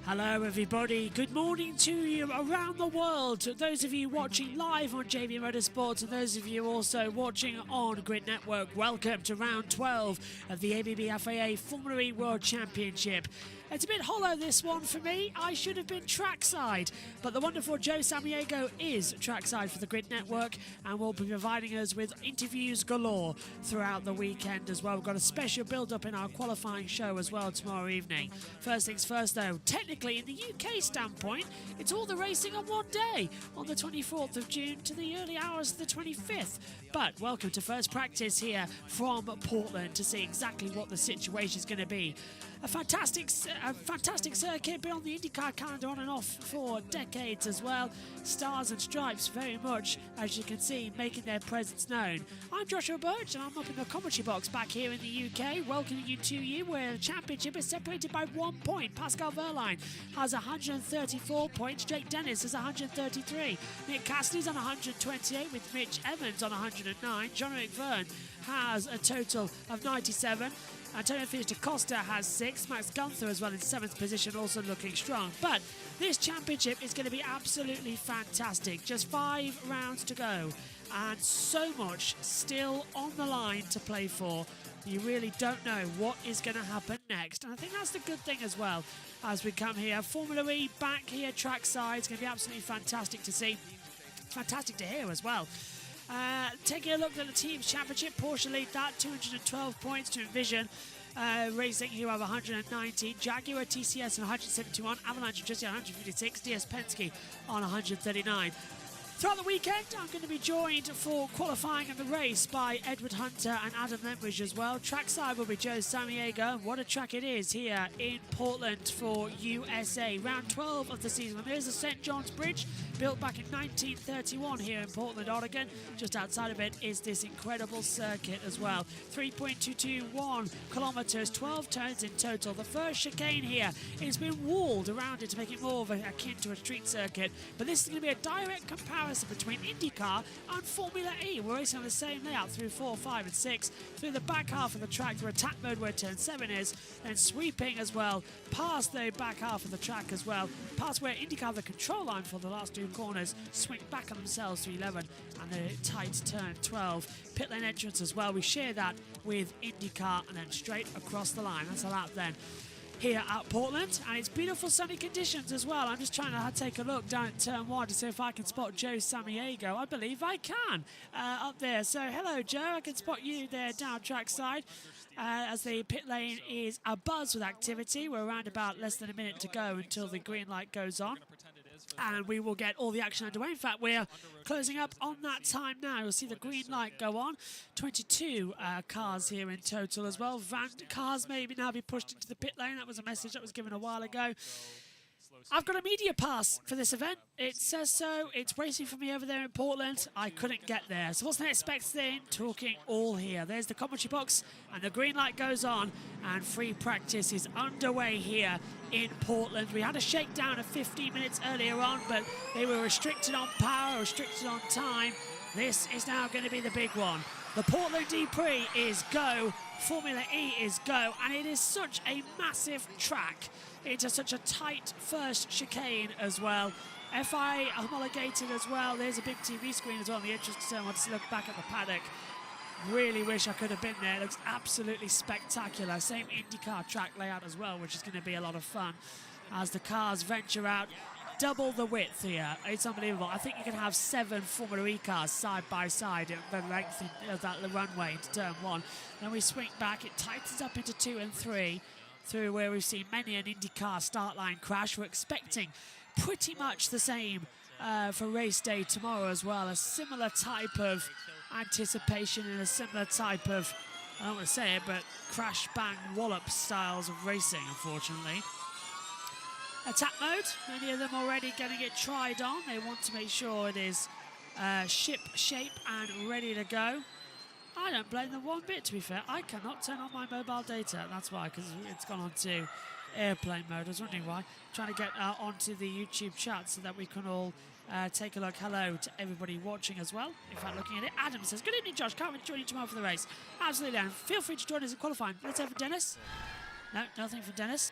Hello everybody, good morning to you around the world, to those of you watching live on JV Motorsports and those of you also watching on Grid Network. Welcome to round 12 of the ABB FIA Formula E World Championship. It's a bit hollow this one for me. I should have been trackside, but the wonderful Joe Samaniego is trackside for the Grid Network and will be providing us with interviews galore throughout the weekend as well. We've got a special build-up in our qualifying show as well tomorrow evening. First things first though, technically in the UK standpoint, it's all the racing on one day, on the 24th of June to the early hours of the 25th. But welcome to first practice here from Portland to see exactly what the situation is going to be. A fantastic circuit, been on the IndyCar calendar on and off for decades as well. Stars and stripes very much, as you can see, making their presence known. I'm Joshua Birch and I'm up in the commentary box back here in the UK, welcoming you to you where the championship is separated by 1 point. Pascal Wehrlein has 134 points, Jake Dennis has 133, Nick Cassidy's on 128 with Mitch Evans on 109, Jean-Eric Verne has a total of 97. Antonio Felix da Costa has 6. Max Gunther as well in 7th position, also looking strong. But this championship is going to be absolutely fantastic. Just 5 rounds to go and so much still on the line to play for. You really don't know what is going to happen next. And I think that's the good thing as well as we come here. Formula E back here trackside. It's going to be absolutely fantastic to see. Fantastic to hear as well. Taking a look at the Teams Championship, Porsche lead that, 212 points to Envision. Racing here have 190, Jaguar TCS on 171, Avalanche Justy on 156, DS Penske on 139. Throughout the weekend, I'm going to be joined for qualifying and the race by Edward Hunter and Adam Lemridge as well. Trackside will be Joe Samaniego. What a track it is here in Portland for USA. Round 12 of the season. And there's the St. John's Bridge, built back in 1931 here in Portland, Oregon. Just outside of it is this incredible circuit as well. 3.221 kilometers, 12 turns in total. The first chicane here has been walled around it to make it more of akin to a street circuit. But this is going to be a direct comparison between IndyCar and Formula E. We're racing on the same layout through 4, 5 and 6, through the back half of the track, through attack mode where turn 7 is, and sweeping as well past the back half of the track as well, past where IndyCar have the control line for the last 2 corners, swing back on themselves through 11 and the tight turn 12. Pit lane entrance as well, we share that with IndyCar and then straight across the line. That's a lap then here at Portland, and it's beautiful sunny conditions as well. I'm just trying to take a look down at turn 1 to see if I can spot Joe Samaniego. I believe I can up there. So hello Joe, I can spot you there down trackside as the pit lane is abuzz with activity. We're around about less than a minute to go until the green light goes on, and we will get all the action underway. In fact, we're closing up on that time now. You'll see the green light go on. 22 cars here in total as well. Cars maybe now be pushed into the pit lane. That was a message that was given a while ago. I've got a media pass for this event. It says so. It's waiting for me over there in Portland. I couldn't get there. So what's the next best thing? Talking all here. There's the commentary box and the green light goes on and free practice is underway here in Portland. We had a shakedown of 15 minutes earlier on, but they were restricted on power, restricted on time. This is now going to be the big one. The Portland Prix is go. Formula E is go. And it is such a massive track. Into such a tight first chicane as well. FI homologated as well. There's a big TV screen as well on the entrance to turn 1 to look back at the paddock. Really wish I could have been there. It looks absolutely spectacular. Same IndyCar track layout as well, which is going to be a lot of fun as the cars venture out. Double the width here. It's unbelievable. I think you can have 7 Formula E cars side by side at the length of that runway into turn 1. Then we swing back. It tightens up into 2 and 3. Through where we've seen many an IndyCar start line crash. We're expecting pretty much the same for race day tomorrow as well. A similar type of anticipation and a similar type of, I don't want to say it, but crash, bang, wallop styles of racing, unfortunately. Attack mode, many of them already getting it tried on. They want to make sure it is ship shape and ready to go. I don't blame them one bit, to be fair. I cannot turn on my mobile data. That's why, because it's gone on to airplane mode. I was wondering why. Trying to get onto the YouTube chat so that we can all take a look. Hello to everybody watching as well. In fact, looking at it, Adam says, good evening, Josh. Can't wait to join you tomorrow for the race. Absolutely, Adam. Feel free to join us at qualifying. Let's have for Dennis. No, nothing for Dennis.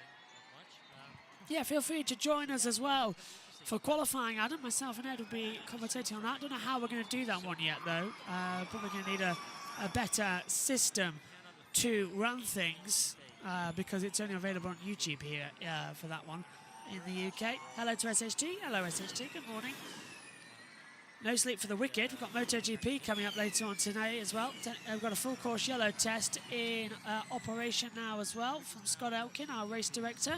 Yeah, feel free to join us as well for qualifying. Adam, myself and Ed will be commentating on that. Don't know how we're going to do that one yet, though. Probably going to need a better system to run things because it's only available on YouTube here for that one in the UK. Hello to SHT. Hello, SHT. Good morning. No sleep for the wicked. We've got MotoGP coming up later on tonight as well. We've got a full course yellow test in operation now as well from Scott Elkin, our race director.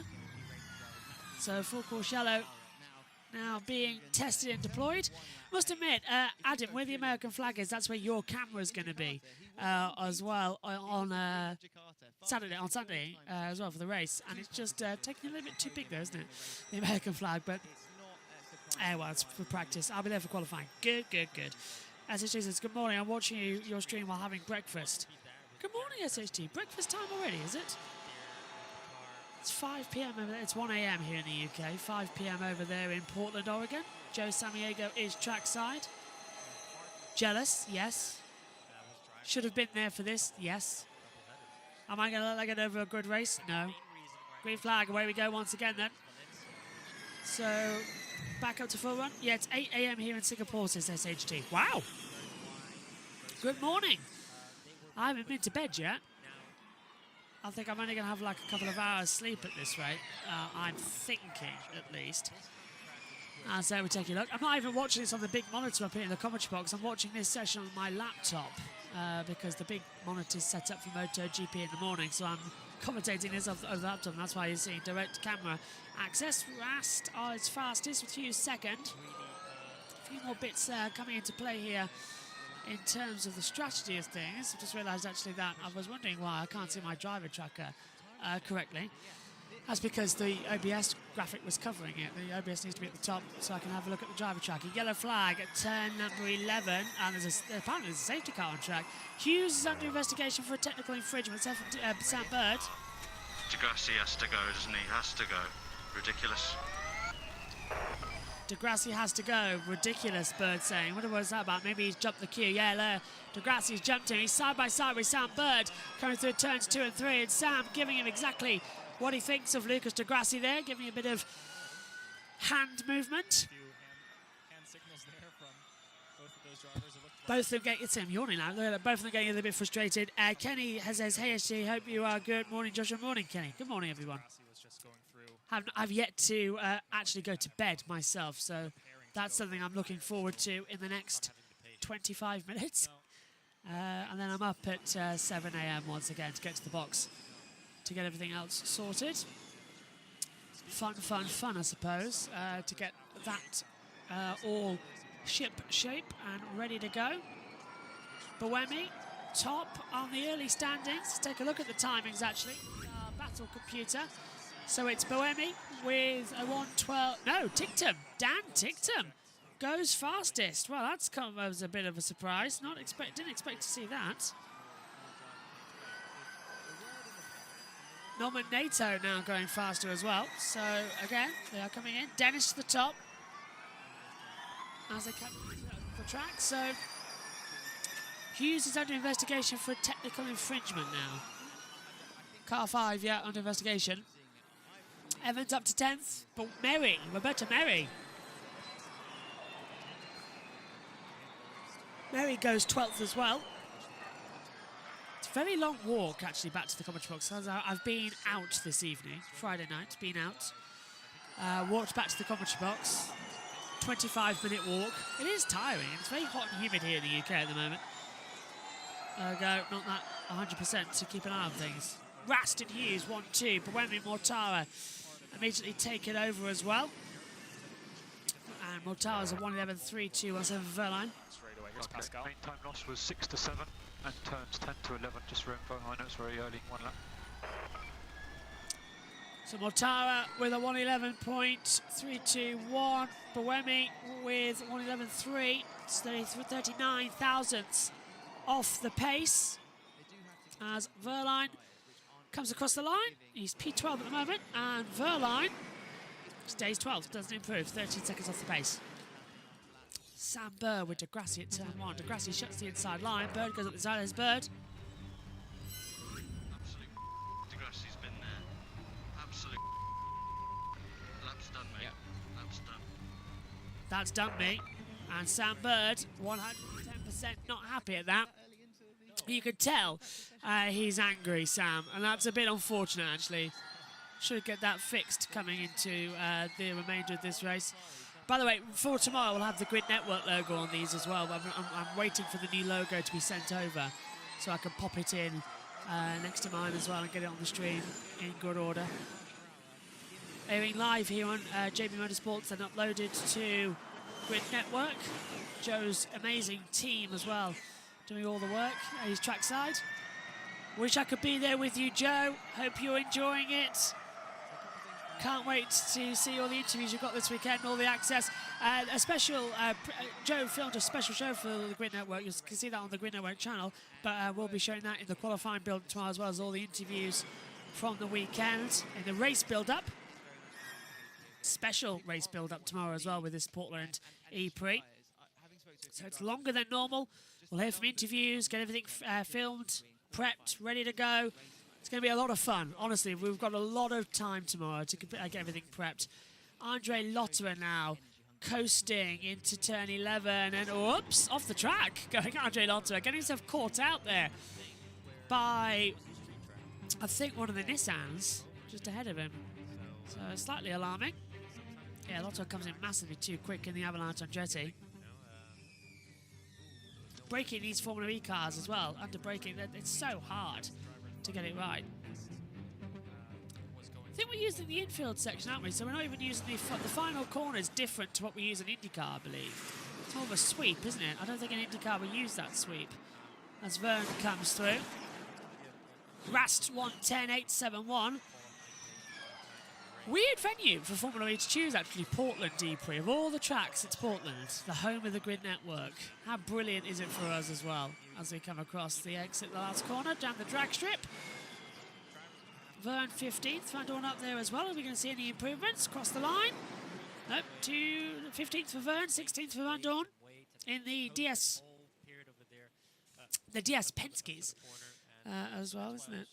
So full course yellow now being tested and deployed. Must admit, Adam, where the American flag is, that's where your camera is going to be as well on Sunday as well for the race. And it's just taking a little bit too big though, isn't it? The American flag, but well, it's for practice. I'll be there for qualifying. Good, good, good. SHT says, good morning. I'm watching your stream while having breakfast. Good morning, SHT. Breakfast time already, is it? It's 5 p.m. over there. It's 1 a.m. here in the UK. 5 p.m. over there in Portland, Oregon. Joe Samiego is trackside. Jealous? Yes. Should have been there for this? Yes. Am I going to let that get over a good race? No. Green flag. Away we go once again then. So, back up to full run. Yeah, it's 8 a.m. here in Singapore, says SHT. Wow. Good morning. I haven't been to bed yet. I think I'm only going to have like a couple of hours sleep at this rate. I'm thinking, at least. So we'll take a look. I'm not even watching this on the big monitor up here in the commentary box. I'm watching this session on my laptop because the big monitor is set up for MotoGP in the morning. So I'm commentating this off the laptop, and that's why you're seeing direct camera access. Rast is fastest with Hughes second. A few more bits coming into play here in terms of the strategy of things. I just realised actually that I was wondering why I can't see my driver tracker correctly. That's because the OBS graphic was covering it. The OBS needs to be at the top so I can have a look at the driver tracker. Yellow flag at turn number 11, and apparently there's a safety car on track. Hughes is under investigation for a technical infringement. Sam Bird. Degrassi has to go, doesn't he? Has to go. Ridiculous. Degrassi has to go. Ridiculous, Bird saying. What was that about? Maybe he's jumped the queue. Yeah, Degrassi's jumped him. He's side by side with Sam Bird coming through turns 2 and 3, and Sam giving him exactly what he thinks of Lucas Degrassi there, giving a bit of hand movement. Both of them getting, it's him yawning now. Both of them getting a little bit frustrated. Kenny says, hey SG, hope you are good. Morning Joshua, morning Kenny. Good morning everyone. I've yet to actually go to bed myself, so that's something I'm looking forward to in the next 25 minutes. And then I'm up at 7 a.m. once again to get to the box to get everything else sorted. Fun, I suppose, to get that all ship shape and ready to go.12 top on the early standings. Let's take a look at the timings actually. Battle computer. So it's Boemi with a 1:12. No, Tictum. Dan Tictum goes fastest. Well, that's come as a bit of a surprise. Didn't expect to see that. Norman Nato now going faster as well. So again, they are coming in. Dennis to the top as they come the track. So Hughes is under investigation for a technical infringement now. Car 5, yeah, under investigation. Evans up to 10th, but Roberta Merry goes 12th as well. It's a very long walk, actually, back to the commentary box. I've been out this evening, Friday night, been out. Walked back to the commentary box. 25-minute walk. It is tiring. It's very hot and humid here in the UK at the moment. Not that 100% to keep an eye on things. Rast and Hughes, 1-2. Buemi Mortara immediately take it over as well. And Mortara's a 1:11.3.2 on 7 Verline. Straight away, here's Pascal. Main time loss was 6 to 7 and turns 10 to 11, just for info. I know it's very early, 1 lap. So Mortara with a 1:11.321. Buemi with 1:11.3. It's 39 thousandths off the pace. As Verline comes across the line. He's P12 at the moment, and Verline stays 12th, doesn't improve, 13 seconds off the pace. Sam Bird with Degrassi at turn 1. Degrassi shuts the inside line. Bird goes up the side. There's Bird. Absolute. Degrassi's been there. Absolute. That's done me. And Sam Bird, 110% not happy at that. You can tell he's angry, Sam, and that's a bit unfortunate, actually. Should get that fixed coming into the remainder of this race. By the way, for tomorrow, we'll have the Grid Network logo on these as well. I'm waiting for the new logo to be sent over so I can pop it in next to mine as well and get it on the stream in good order. Airing live here on JB Motorsports and uploaded to Grid Network. Joe's amazing team as well, doing all the work. He's trackside. Wish I could be there with you, Joe. Hope you're enjoying it. Can't wait to see all the interviews you've got this weekend, all the access. A special, Joe filmed a special show for the Grid Network. You can see that on the Grid Network channel, but we'll be showing that in the qualifying build tomorrow, as well as all the interviews from the weekend in the race build-up. Special race build-up tomorrow as well with this Portland E-Prix. So it's longer than normal. We'll hear from interviews, get everything filmed, prepped, ready to go. It's going to be a lot of fun. Honestly, we've got a lot of time tomorrow to get everything prepped. Andre Lotterer now coasting into turn 11 and oops, off the track. Going Andre Lotterer, getting himself caught out there by, I think, one of the Nissans just ahead of him. So slightly alarming. Yeah, Lotterer comes in massively too quick in the Avalanche Andretti. Braking these Formula E cars as well, under braking, it's so hard to get it right. I think we're using the infield section, aren't we? So we're not even using the final corner is different to what we use in IndyCar, I believe. It's more of a sweep, isn't it? I don't think in IndyCar we use that sweep. As Verne comes through. Rast 110.871. Weird venue for Formula E to choose, actually, Portland E-Prix. Of all the tracks, it's Portland, the home of the Grid Network. How brilliant is it for us as well, as we come across the exit, the last corner, down the drag strip. Verne 15th, Van Dorn up there as well. Are we going to see any improvements across the line? Nope, 15th for Verne, 16th for Van Dorn in the DS Penske's as well, isn't it?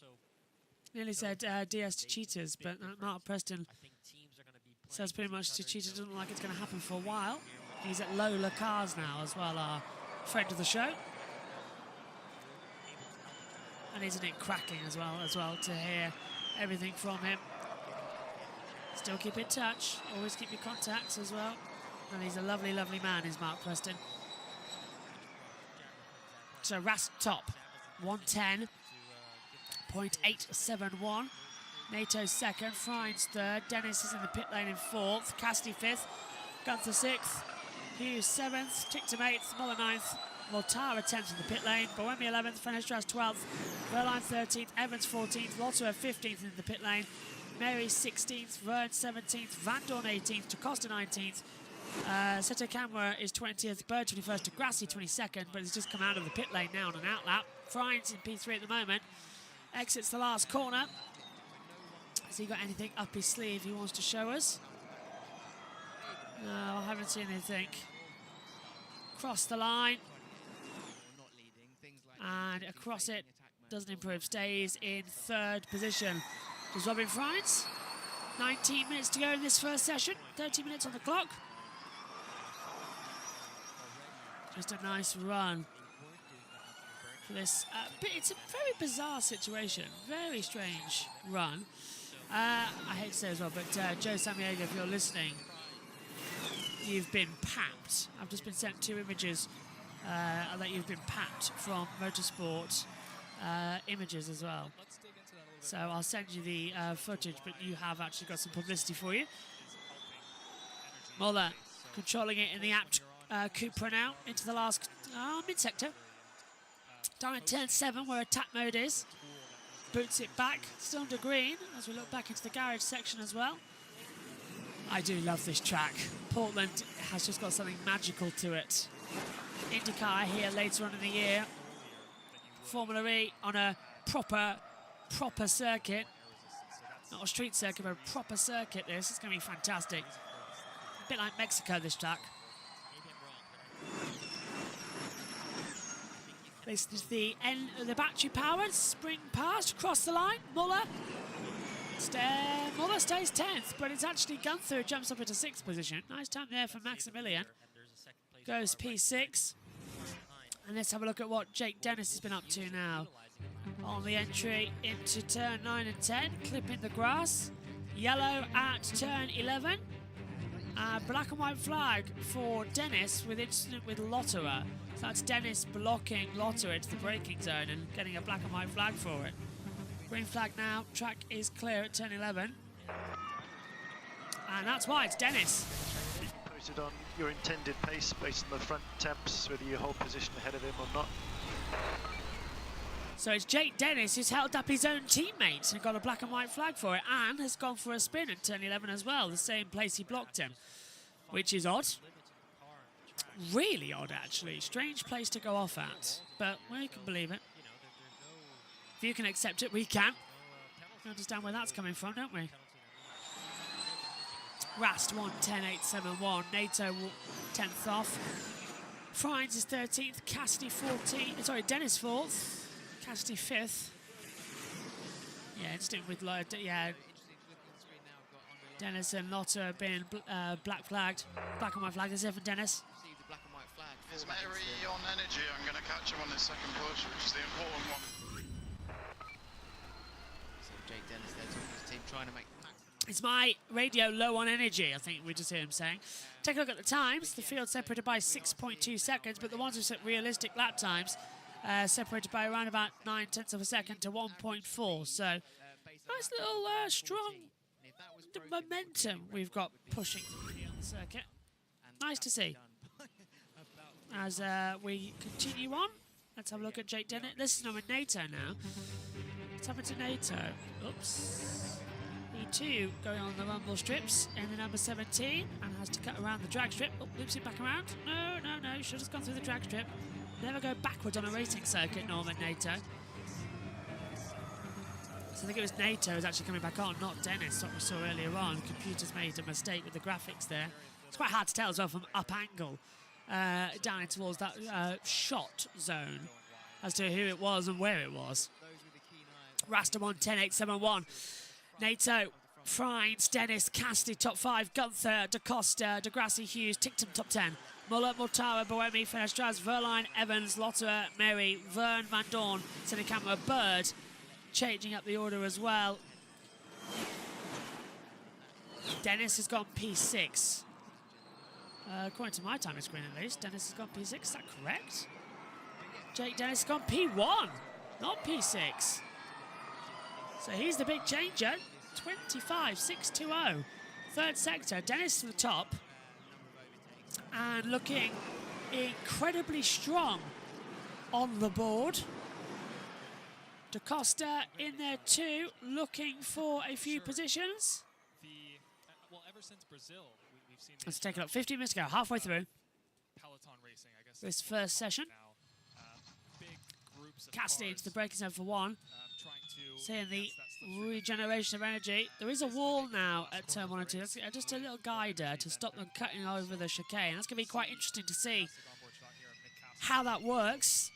Nearly said DS to Cheetahs, but Mark Preston says pretty much to Cheetah doesn't look like it's going to happen for a while. He's at Lola Cars now as well, our friend of the show. And isn't it cracking as well to hear everything from him. Still keep in touch, always keep your contacts as well. And he's a lovely, lovely man, is Mark Preston. So Rast top, 110.871. NATO second, Friends third, Dennis is in the pit lane in fourth, Cassidy fifth, Gunther sixth, Hughes seventh, Tictum 8th, Muller 9th, Mortara 10th in the pit lane, Boemi 11th, Fenestras 12th, Verline 13th, Evans 14th, Lotterer 15th in the pit lane, Mary 16th, Verne 17th, Van Dorn 18th, Costa 19th, Seto Camera is 20th, Bird 21st, Degrassi 22nd, but he's just come out of the pit lane now on an outlap. Friends in P3 at the moment, exits the last corner. Has he got anything up his sleeve he wants to show us? No, I haven't seen anything. Cross the line. And across it, doesn't improve, stays in third position. Does Robin Friends? 19 minutes to go in this first session, 30 minutes on the clock. Just a nice run for this. It's a very bizarre situation, very strange run. I hate to say as well, but Joe Samaniego, if you're listening, you've been papped. I've just been sent 2 images that you've been papped from Motorsport images as well. So I'll send you the footage, but you have actually got some publicity for you. Muller controlling it in the apt Cupra now into the last mid-sector. Down at turn 7 where attack mode is. Boots it back, still under green as we look back into the garage section as well. I do love this track. Portland has just got something magical to it. IndyCar here later on in the year. Formula E on a proper circuit. Not a street circuit, but a proper circuit this. It's going to be fantastic. A bit like Mexico, this track. This is the end of the battery powered spring pass across the line. Muller Muller stays 10th, but it's actually Gunther who jumps up into 6th position. Nice time there for Maximilian. Goes P6. And let's have a look at what Jake Dennis has been up to now. On the entry into turn 9 and 10, clipping the grass. Yellow at turn 11. Black and white flag for Dennis with incident with Lotterer. So that's Dennis blocking Lotterer into the braking zone and getting a black and white flag for it. Green flag now, track is clear at turn 11. And that's why it's Dennis. Posted on your intended pace based on the front temps, whether you hold position ahead of him or not. So it's Jake Dennis who's held up his own teammates and got a black and white flag for it, and has gone for a spin at turn 11 as well, the same place he blocked him, which is odd. Really odd, actually. Strange place to go off at, but we can believe it. If you can accept it, we can. We understand where that's coming from, don't we? Rast 1:10.871, NATO 10th off. Frines is 13th, Cassidy 14th, sorry, Dennis 4th. Cassidy 5th. Yeah, instinct with yeah. Dennis and Lotta being black flagged. Black and white flag. Is it for Dennis? It's Mary on energy. I'm going to catch him on this second push, which is the important one. So Jake Dennis there talking to his team, trying to make It's my radio low on energy, I think we just hear him saying. Take a look at the times. The field separated by 6.2 seconds, but the ones who set realistic lap times separated by around about 9/10 of a second to 1.4. So nice little strong momentum we've got pushing here on the circuit. Nice to see. As we continue on, let's have a look at Jake Dennis. This is number NATO now. What's happened to NATO? Oops. E2 going on the rumble strips in the number 17 and has to cut around the drag strip. Oh, loops it back around. No, should have gone through the drag strip. Never go backwards on a racing circuit, Norman NATO. So I think it was NATO who's actually coming back on, not Dennis, what we saw earlier on. The computer's made a mistake with the graphics there. It's quite hard to tell as well from up angle down towards that shot zone as to who it was and where it was. Rasta 1:10.871. NATO, Frines, Dennis, Cassidy top 5, Gunther, Da Costa, Degrassi, Hughes, Tickton top 10. Muller, Mortara, Boemi, Fenestraz, Verline, Evans, Lotterer, Mary, Vern, Van Dorn, Cinecamera, Bird, changing up the order as well. Dennis has gone P6. According to my timing screen at least, Dennis has gone P6, is that correct? Jake Dennis has gone P1, not P6. So he's the big changer, 25.620. Third sector, Dennis to the top. And looking incredibly strong on the board. Da Costa in there too, looking for a few positions. Well, ever since Brazil, we've seen. Let's take it up. 15 minutes ago, halfway through Peloton racing, I guess. this first session. Now, big groups of Cassidy cars, into the braking zone for one. trying to Seeing the that's regeneration of energy. There is a wall now at turn 1 and 2. That's just a little guider to stop them cutting over the chicane. That's going to be quite interesting to see onboard shot here of Nick Cassidy. how that works.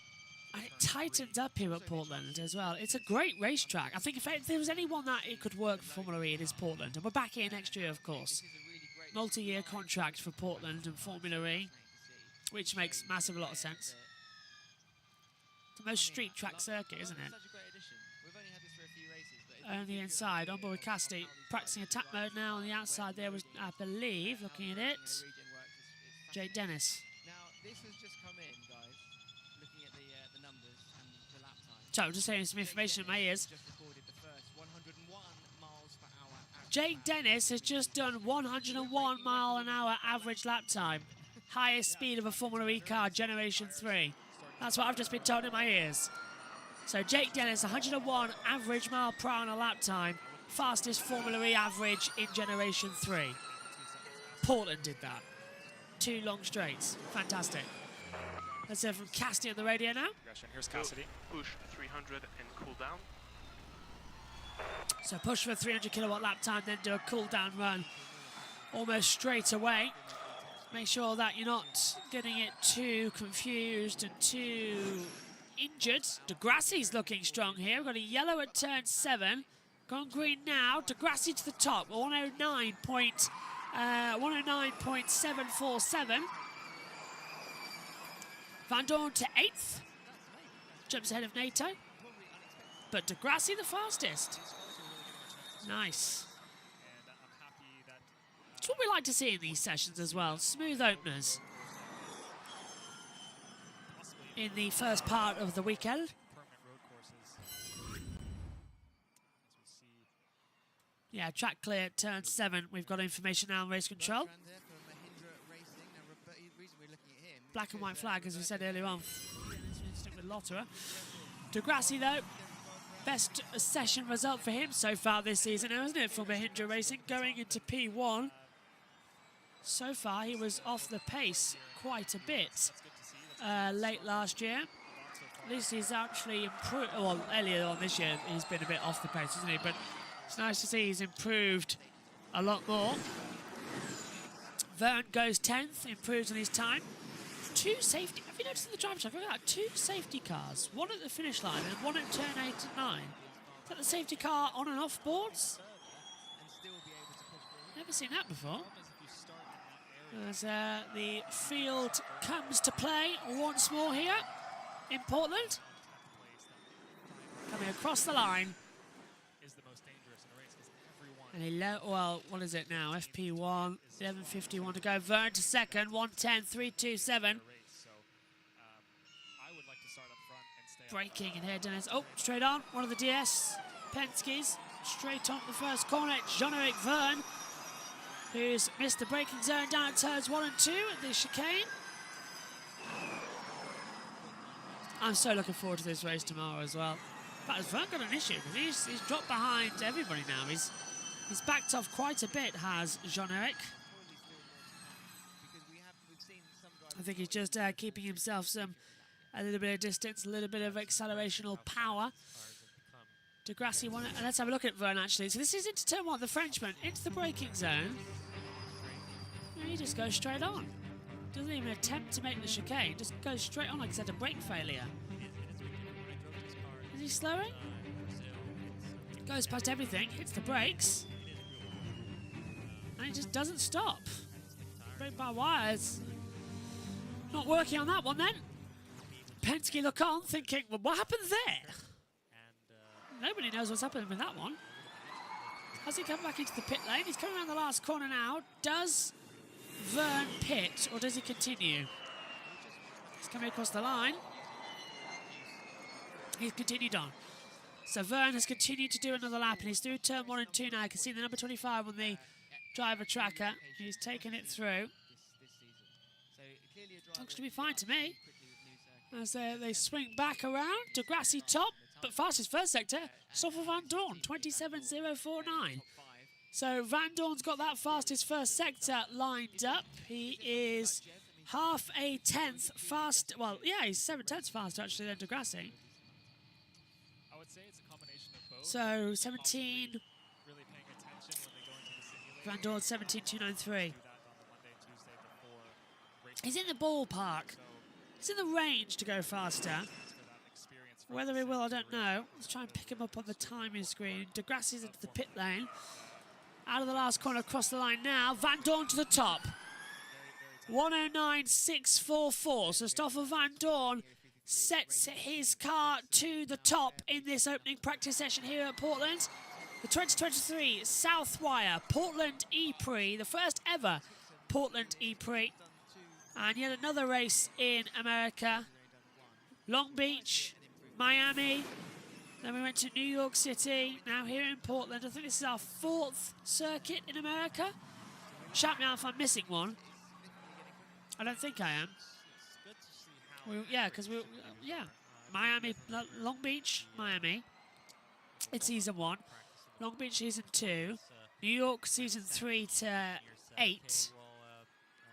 And it tightens up here at Portland as well. It's a great racetrack. I think if there was anyone that it could work for Formula E, it is Portland. And we're back here next year, of course. Multi-year contract for Portland and Formula E, which makes massive a lot of sense. The most street track circuit, isn't it? On the inside, on board with Cassidy, practicing attack mode now. On the outside there was, I believe, looking at it, Jake Dennis. Now, this has just come in, guys, looking at the numbers and the lap time. So, just hearing some information in my ears. Just recorded the first 101 miles per hour average. Jake Dennis has just done 101 mile an hour average lap time. Highest speed of a Formula E car, Generation 3. That's what I've just been told in my ears. So Jake Dennis, 101 average mile per hour on a lap time. Fastest Formula E average in Generation 3. Portland did that. 2 long straights. Fantastic. Let's hear from Cassidy on the radio now. Here's Cassidy. Push 300 and cool down. So push for a 300 kilowatt lap time, then do a cool down run almost straight away. Make sure that you're not getting it too confused and too injured. Degrassi's looking strong here. We've got a yellow at turn 7. On green now, Degrassi to the top, 109.747. Van Dorn to 8th, jumps ahead of NATO, but Degrassi the fastest. Nice. It's what we like to see in these sessions as well, smooth openers in the first part of the weekend. Yeah, track clear, turn 7. We've got information now on race control. Black and white flag, as we said earlier on. Stick with Lotterer. Degrassi, though, best session result for him so far this season, hasn't it, for Mahindra Racing, going into P1. So far, he was off the pace quite a bit late last year. At least he's actually improved. Well, earlier on this year, he's been a bit off the pace, hasn't he? But it's nice to see he's improved a lot more. Vern goes 10th, improves on his time. 2 safety. Have you noticed in the driver track? Look at that, 2 safety cars. 1 at the finish line and 1 at turn 8 and 9. Is that the safety car on and off boards? Never seen that before. As the field comes to play once more here in Portland. Coming across the line. And well, what is it now? FP1, 11:51 to go. Vern to second, 1:10.327. Braking in here, Dennis. Oh, straight on. One of the DS Penske's. Straight on the first corner. Jean-Eric Vern, who's missed the braking zone down at turns 1 and 2 at the chicane. I'm so looking forward to this race tomorrow as well. But has Vern got an issue? Because he's dropped behind everybody now. He's backed off quite a bit, has Jean-Eric. I think he's just keeping himself a little bit of distance, a little bit of accelerational power. Degrassi won it. And let's have a look at Vern, actually. So this is into turn 1, the Frenchman, into the braking zone. And he just goes straight on. Doesn't even attempt to make the chicane, just goes straight on like he's had a brake failure. Is he slowing? Goes past everything, hits the brakes. And he just doesn't stop. Brake by wires. Not working on that one then. Penske look on, thinking, well, what happened there? Nobody knows what's happened with that one. Has he come back into the pit lane? He's coming around the last corner now. Does Vern pit, or does he continue? He's coming across the line. He's continued on. So Vern has continued to do another lap, and he's through turn 1 and 2 now. You can see the number 25 on the driver tracker. He's taken it through. Looks to be fine to me. As they swing back around. Degrassi top, but fastest first sector. Stoffel Van Dorn, 27.049. So Van Dorn's got that fastest first sector lined up. He is half a tenth fast. Well, yeah, he's 7/10 faster actually than Degrassi. I would say it's a combination of both. So 17. Really paying attention when they go into the simulator. Van Dorn 17.293. Do that on the Monday and Tuesday before race. He's in the ballpark. He's in the range to go faster. Whether he will, I don't know. Let's try and pick him up on the timing screen. Degrassi's into the pit lane. Out of the last corner, across the line now. Van Dorn to the top. 109.644. So Stoffel Van Dorn sets his car to the top in this opening practice session here at Portland. The 2023 Southwire Portland E-Prix, the first ever Portland E-Prix. And yet another race in America. Long Beach, Miami, then we went to New York City, now here in Portland. I think this is our 4th circuit in America. Shout me out if I'm missing one. I don't think I am. Miami, Long Beach, Miami. It's season 1. Long Beach season 2. New York season 3 to 8.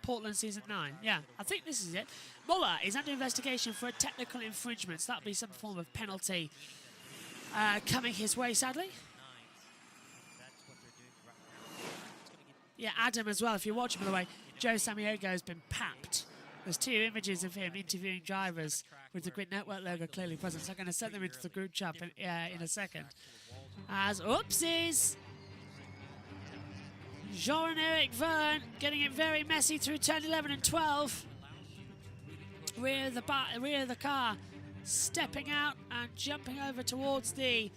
Portland season 9. Yeah, I think this is it. Muller is under investigation for a technical infringement. So that'll be some form of penalty coming his way, sadly. Yeah, Adam as well. If you're watching, by the way, Joe Samiogo has been papped. There's 2 images of him interviewing drivers with the Grid Network logo clearly present. So I'm going to send them into the group chat in a second. As oopsies. Jean-Eric Verne getting it very messy through turn 11 and 12. Rear of the car stepping out and jumping over towards the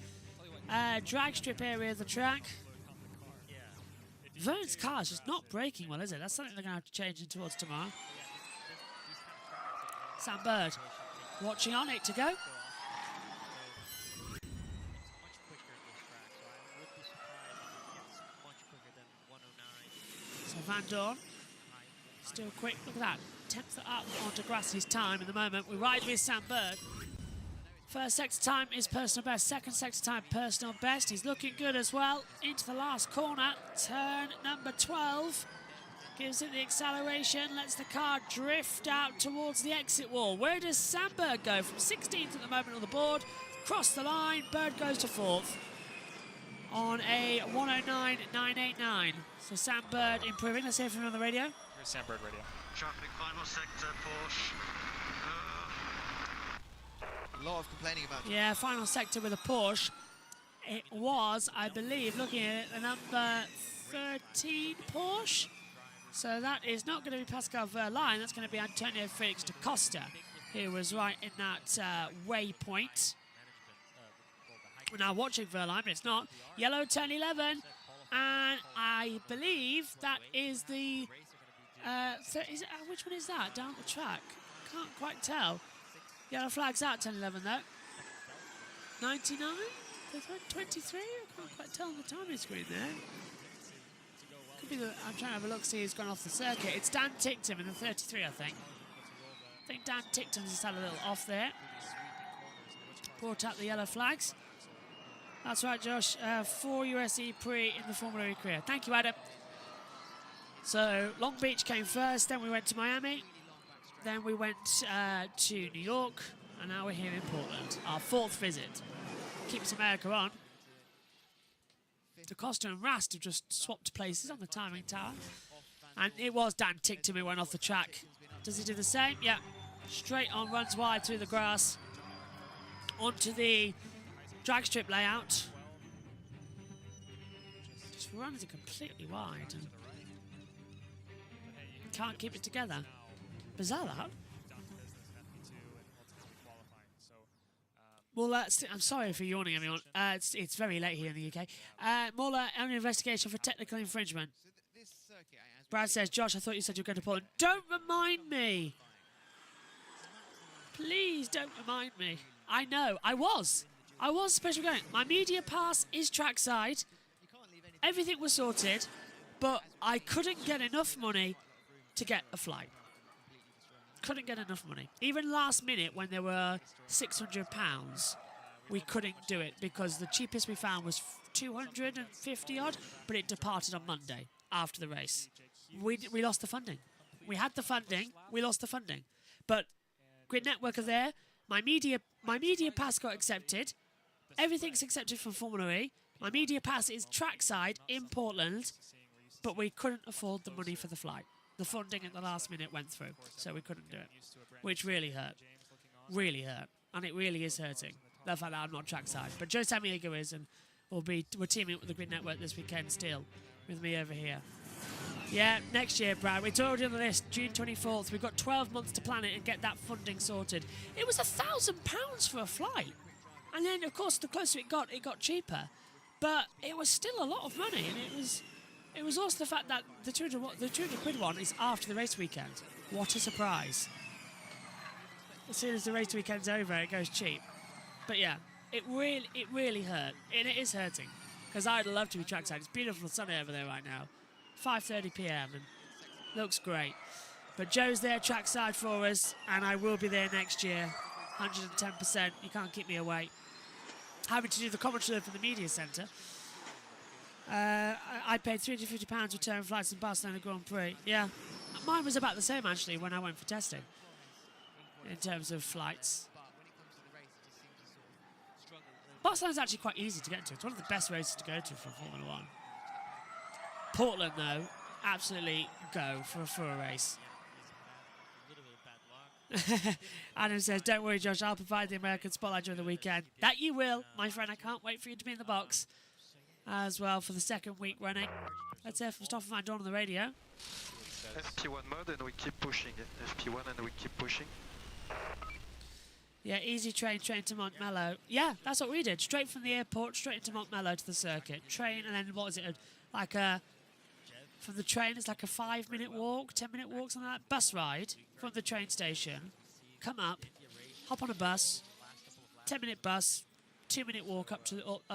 drag strip area of the track. Verne's car is just not braking well, is it? That's something they're going to have to change in towards tomorrow. Sam Bird watching on, 8 to go. So Van Dorn, still quick, look at that. 10th up onto Grassie's time in the moment. We ride with Sam Bird. First sector time is personal best, second sector time personal best. He's looking good as well. Into the last corner, turn number 12. Gives it the acceleration, lets the car drift out towards the exit wall. Where does Sam Bird go? From 16th at the moment on the board. Cross the line, Bird goes to 4th. On a 109.989. So Sam Bird improving. Let's hear from him on the radio. Here's Sam Bird radio. Traffic, final sector, Porsche. A lot of complaining about. Yeah, final sector with a Porsche. It was, I believe, looking at it, the number 13 Porsche. So that is not going to be Pascal Verlaine. That's going to be Antonio Felix da Costa, who was right in that waypoint. We're now watching Verlaine, but it's not. Yellow turn 11. And I believe that is the... which one is that down the track? Can't quite tell. Yellow flag's out, 10-11 though. 99? 23? I can't quite tell on the timing screen there. Could be the... I'm trying to have a look, see who's gone off the circuit. It's Dan Tickton in the 33, I think. I think Dan Tickton's just had a little off there. Brought out the yellow flags. That's right, Josh. 4 USE Prix in the Formula E career. Thank you, Adam. So Long Beach came first, then we went to Miami, then we went to New York, and now we're here in Portland. Our 4th visit. Keeps America on. Da Costa and Rast have just swapped places on the timing tower. And it was Dan Tickton who went off the track. Does he do the same? Yeah. Straight on, runs wide through the grass. Onto the drag strip layout. Just runs it completely wide. And can't keep it together. Bizarre that. Muller, I'm sorry for yawning, everyone. It's very late here in the UK. Muller, on investigation for technical infringement. Brad says, Josh, I thought you said you were going to Portland. Don't remind me. Please don't remind me. I know, I was supposed to be going. My media pass is trackside. Everything was sorted, but I couldn't get enough money to get a flight. Couldn't get enough money. Even last minute when there were £600, we couldn't do it because the cheapest we found was 250 odd, but it departed on Monday after the race. We lost the funding. We had the funding, we lost the funding. But Grid Network are there. My media pass got accepted. Everything's accepted from Formula E. My media pass is trackside in Portland, but we couldn't afford the money for the flight. The funding at the last minute went through, so we couldn't do it, which really hurt. Really hurt. And it really is hurting, the fact that I'm not trackside. But Joe Samiego is, and we're teaming up with the Grid Network this weekend still, with me over here. Yeah, next year, Brad. It's already on the list, June 24th. We've got 12 months to plan it and get that funding sorted. It was £1,000 for a flight. And then, of course, the closer it got cheaper. But it was still a lot of money, and it was also the fact that the 200 quid one is after the race weekend. What a surprise. As soon as the race weekend's over, it goes cheap. But yeah, it really hurt. And it is hurting. Because I'd love to be trackside. It's beautiful sunny over there right now. 5:30 p.m. and looks great. But Joe's there trackside for us, and I will be there next year. 110%. You can't keep me away. Having to do the commentary for the media centre. I paid £350 return flights in Barcelona Grand Prix. Yeah, mine was about the same actually when I went for testing. In terms of flights. Barcelona's actually quite easy to get to. It's one of the best races to go to for Formula 1. Portland, though, absolutely go for a race. Adam says, don't worry, Josh, I'll provide the American spotlight during the weekend. That you will, my friend. I can't wait for you to be in the box as well for the second week running. Let's hear from Stoffel Van Dorn on the radio. FP1 mode and we keep pushing. FP1 and we keep pushing. Yeah, easy train to Montmello. Yeah, that's what we did. Straight from the airport, straight into Montmello to the circuit. Train, and then what is it? From the train, it's like a 5-minute walk, 10-minute walk, something like that. Bus ride from the train station. Come up, hop on a bus, 10-minute bus, 2-minute walk up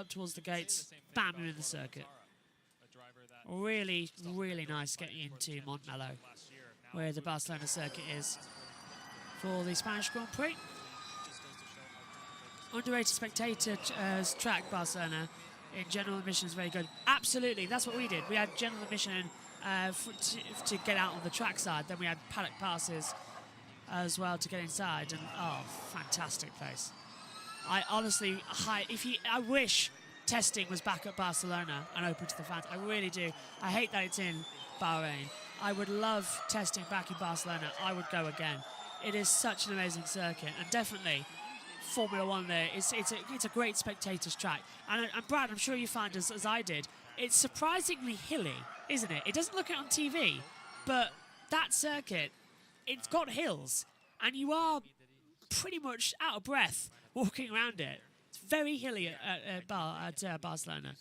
towards the gates. Bam, you're in the circuit. Really, really nice getting into Montmello, where the Barcelona circuit is for the Spanish Grand Prix. Underrated spectator track, Barcelona, in general admission is very good. Absolutely, that's what we did. We had general admission to get out on the track side. Then we had paddock passes as well to get inside. And oh, fantastic place. I honestly, I wish testing was back at Barcelona and open to the fans. I really do. I hate that it's in Bahrain. I would love testing back in Barcelona. I would go again. It is such an amazing circuit, and definitely Formula One there. It's a great spectators track. And Brad, I'm sure you find as I did, it's surprisingly hilly, isn't it? It doesn't look it on TV, but that circuit, it's got hills, and you are pretty much out of breath walking around it. It's very hilly at Barcelona,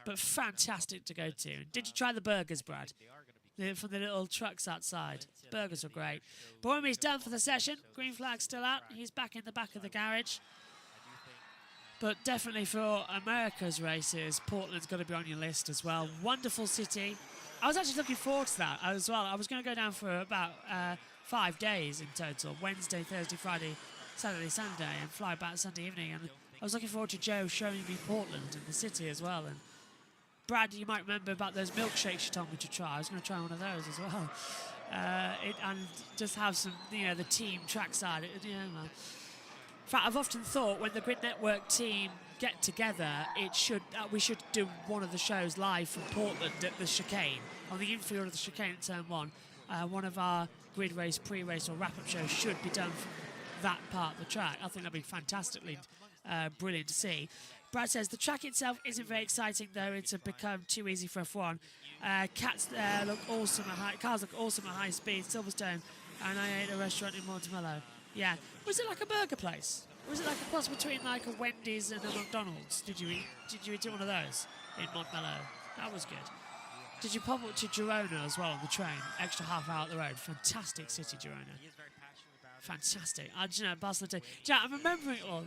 but fantastic to go to. Did you try the burgers, Brad? From the little trucks outside. Burgers are great. Boromy's done for the session. Green flag still out. He's back in the back of the garage. But definitely for America's races, Portland's got to be on your list as well. Wonderful city. I was actually looking forward to that as well. I was going to go down for about 5 days in total. Wednesday, Thursday, Friday, Saturday, Sunday, and fly back Sunday evening. And I was looking forward to Joe showing me Portland and the city as well. And Brad, you might remember about those milkshakes you told me to try. I was going to try one of those as well. And just have some, the team trackside. In fact, I've often thought when the Grid Network team get together, we should do one of the shows live from Portland at the chicane, on the infield of the chicane at Turn 1. One of our grid race, pre-race or wrap-up shows should be done from that part of the track. I think that'd be fantastically brilliant to see. Brad says the track itself isn't very exciting though. It's become too easy for F1. Cars look awesome at high speed. Silverstone, and I ate a restaurant in Montmello. Yeah, was it like a burger place? Was it like a cross between like a Wendy's and a McDonald's? Did you eat one of those in Montmello? That was good. Did you pop up to Girona as well on the train? Extra half hour up the road. Fantastic city, Girona. Fantastic. Barcelona. I'm remembering it all.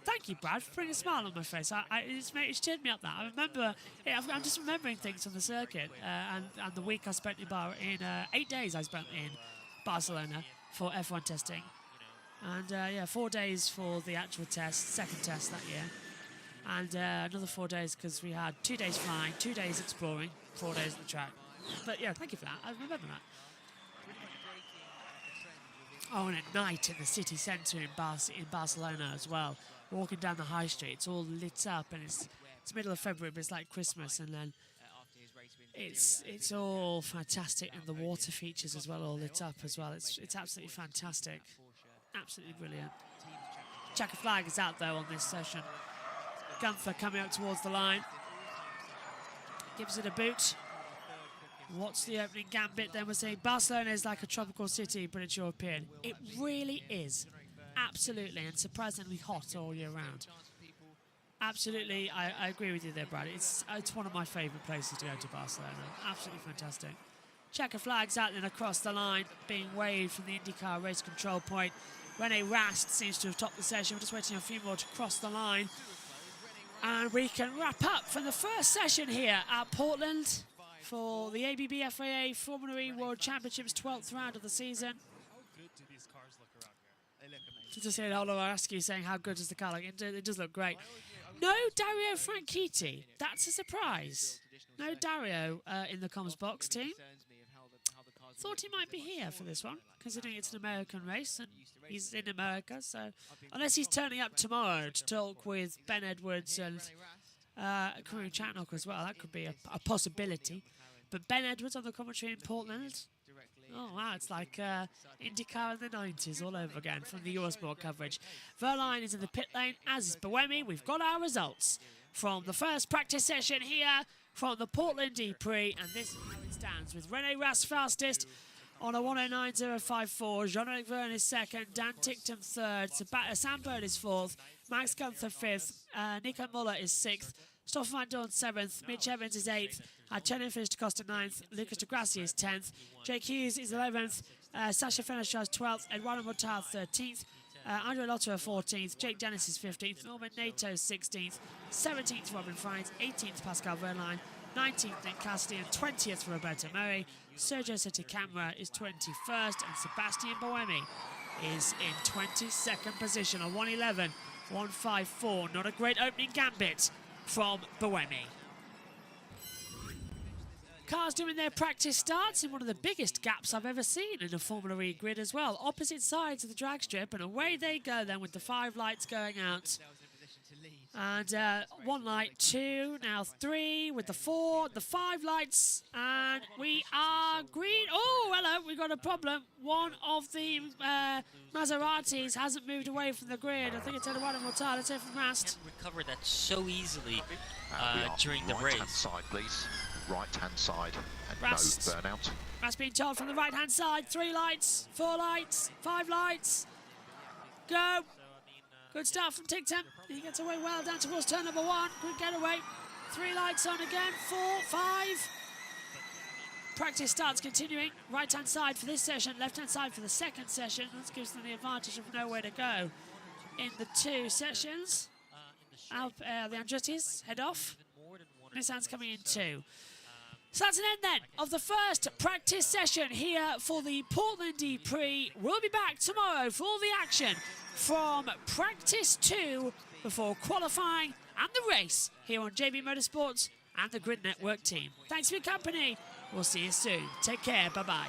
Thank you, Brad, for putting a smile on my face. It's cheered me up. That I remember. I'm just remembering things on the circuit and the week I spent in 8 days I spent in Barcelona for F1 testing, and 4 days for the actual test, second test that year, and another 4 days because we had 2 days flying, 2 days exploring, 4 days at the track. But yeah, thank you for that. I remember that. Oh, and at night in the city centre in Barcelona as well. Walking down the high street, it's all lit up, and it's middle of February, but it's like Christmas, and then it's all fantastic, and the water features as well, all lit up as well. It's absolutely fantastic, absolutely brilliant. Checker flag is out though on this session. Gunther coming up towards the line, gives it a boot. What's the opening gambit? Then we're saying Barcelona is like a tropical city, but it's European. It really is. Absolutely, and surprisingly hot all year round. Absolutely, I agree with you there, Brad. It's one of my favourite places to go to, Barcelona. Absolutely fantastic. Checker flags out then across the line, being waved from the IndyCar race control point. Rene Rast seems to have topped the session. We're just waiting a few more to cross the line. And we can wrap up for the first session here at Portland for the ABB FIA Formula E World Championships 12th round of the season. Just saying, I'll ask you, saying how good does the car look? It does look great. No Dario Franchitti. That's a surprise. No Dario in the comms box team. Thought he might be here for this one, considering it's an American race and he's in America. So unless he's turning up tomorrow to talk with Ben Edwards and Kareem Chatnock as well, that could be a possibility. But Ben Edwards on the commentary in Portland. Oh wow, it's like IndyCar in the 90s all over again from the Eurosport coverage. Verline is in the pit lane, as is Buemi. We've got our results from the first practice session here from the Portland D-Prix, and this is how it stands with Rene Rast fastest on a 109.054. Jean-Eric Verne is second, Dan Ticktum third, Sam Bird is fourth, Max Gunther fifth, Nico Muller is sixth, Stoffel Van Dorn 7th, Mitch Evans is 8th, Jennifer Costa 9th, Lucas de Grassi is 10th, Jake Hughes is 11th, Sasha Fenechard is 12th, Eduardo Mortal 13th, Andre Lotto 14th, Jake Dennis is 15th, Norman Nato 16th, 17th Robin Fines, 18th Pascal Verline, 19th Nick Cassidy, and 20th Roberto Murray. Sergio Sotocamara is 21st, and Sebastian Buemi is in 22nd position on 111.154. Not a great opening gambit from Buemi. Cars doing their practice starts in one of the biggest gaps I've ever seen in a Formula E grid as well. Opposite sides of the drag strip, and away they go then with the 5 lights going out. And 1 light, 2, now 3 with the 4, the 5 lights, and we are green. Oh, hello, we got a problem. One of the Maseratis hasn't moved away from the grid. I think it's Eduardo Mortal. Let's hear from Rast. Recover that so easily during the race. Right-hand side, please. Right-hand side, and Rast. no burnout. Rast being told from the right-hand side. 3 lights, 4 lights, 5 lights. Go. Good start from Ticktum. He gets away well down towards turn number 1. Good getaway. 3 lights on again. 4, 5. Practice starts continuing. Right-hand side for this session, left-hand side for the second session. That gives them the advantage of nowhere to go in the 2 sessions. The Andretti's head off. Nissan's coming in 2. So that's an end then of the first practice session here for the Portland D-Prix. We'll be back tomorrow for all the action from practice 2 before qualifying and the race here on JB Motorsports and the Grid Network team. Thanks for your company. We'll see you soon. Take care. Bye-bye.